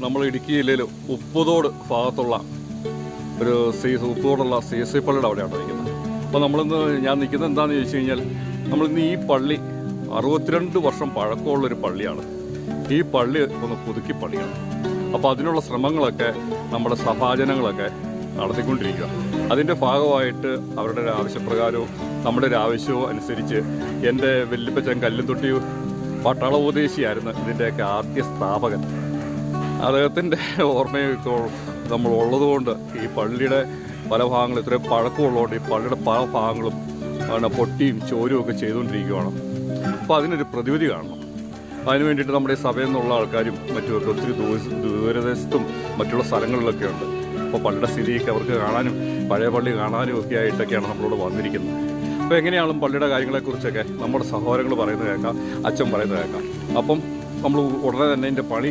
നമ്മൾ ഇടുക്കി ജില്ലയിൽ ഉപ്പുതോട് ഭാഗത്തുള്ള ഒരു ഉപ്പുതോടുള്ള CSI പള്ളിയുടെ അവിടെയാണ് നിൽക്കുന്നത്. അപ്പോൾ ഞാൻ നിൽക്കുന്നത് എന്താണെന്ന് ചോദിച്ചു കഴിഞ്ഞാൽ, നമ്മളിന്ന് ഈ പള്ളി 62 വർഷം പഴക്കമുള്ളൊരു പള്ളിയാണ്. ഈ പള്ളി ഒന്ന് പുതുക്കി പണിയണം. അപ്പോൾ അതിനുള്ള ശ്രമങ്ങളൊക്കെ നമ്മുടെ സഭാജനങ്ങളൊക്കെ നടത്തിക്കൊണ്ടിരിക്കുക. അതിൻ്റെ ഭാഗമായിട്ട് അവരുടെ ഒരു ആവശ്യപ്രകാരവും നമ്മുടെ ഒരു ആവശ്യവും അനുസരിച്ച് എൻ്റെ വല്യപ്പച്ചൻ കല്ലുംതൊട്ടി പട്ടാള ഉപദേശിയായിരുന്നു ഇതിൻ്റെയൊക്കെ ആദ്യ സ്ഥാപകൻ. അദ്ദേഹത്തിൻ്റെ ഓർമ്മയൊക്കെ നമ്മൾ ഉള്ളതുകൊണ്ട് ഈ പള്ളിയുടെ പല ഭാഗങ്ങളും ഇത്രയും പഴക്കമുള്ളതുകൊണ്ട് ഈ പള്ളിയുടെ പല ഭാഗങ്ങളും പൊട്ടിയും ചോരും ഒക്കെ ചെയ്തുകൊണ്ടിരിക്കുകയാണ്. അപ്പോൾ അതിനൊരു പ്രതിവിധി കാണണം. അതിന് വേണ്ടിയിട്ട് നമ്മുടെ ഈ സഭയിൽ നിന്നുള്ള ആൾക്കാരും മറ്റുമൊക്കെ ഒത്തിരി ദൂരദേശത്തും മറ്റുള്ള സ്ഥലങ്ങളിലൊക്കെ ഉണ്ട്. അപ്പോൾ പള്ളിയുടെ സ്ഥിതിയൊക്കെ അവർക്ക് കാണാനും പഴയ പള്ളി കാണാനും ഒക്കെ ആയിട്ടൊക്കെയാണ് നമ്മളോട് വന്നിരിക്കുന്നത്. അപ്പോൾ എങ്ങനെയാണ് പള്ളിയുടെ കാര്യങ്ങളെക്കുറിച്ചൊക്കെ നമ്മുടെ സഹോദരങ്ങൾ പറയുന്നത് കേൾക്കാം, അച്ഛൻ പറയുന്നത് കേൾക്കാം. അപ്പം നമ്മൾ ഉടനെ തന്നെ ഇതിൻ്റെ പണി